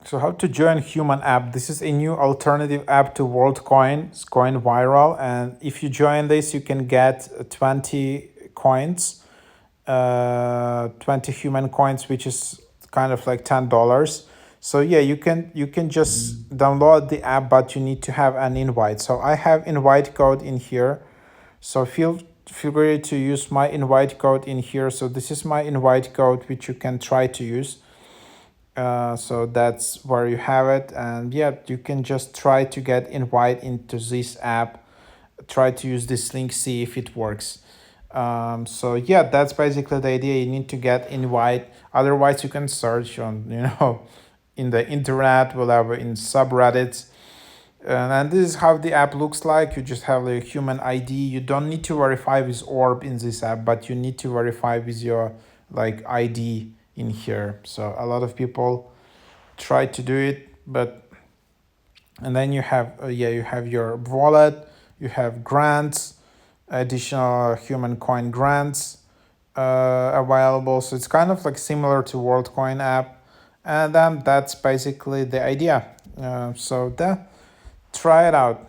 So how to join Human app? This is a new alternative app to WorldCoin. It's going viral, and if you join this, you can get 20 coins, 20 human coins, which is kind of like $10. So yeah, you can just download the app, but you need to have an invite. So I have invite code in here. So feel free to use my invite code in here. So this is my invite code, which you can try to use. So that's where you have it, and yeah, you can just try to get invite into this app, try to use this link, see if it works. So yeah, that's basically the idea. You need to get invite, otherwise you can search on in the internet, whatever, in subreddits. And this is how the app looks like. You just have a human ID. You don't need to verify with orb in this app, but you need to verify with your like ID in here. So a lot of people try to do it, but and then you have you have your wallet, you have grants, additional human coin grants available. So it's kind of like similar to WorldCoin app, and then that's basically the idea. So try it out.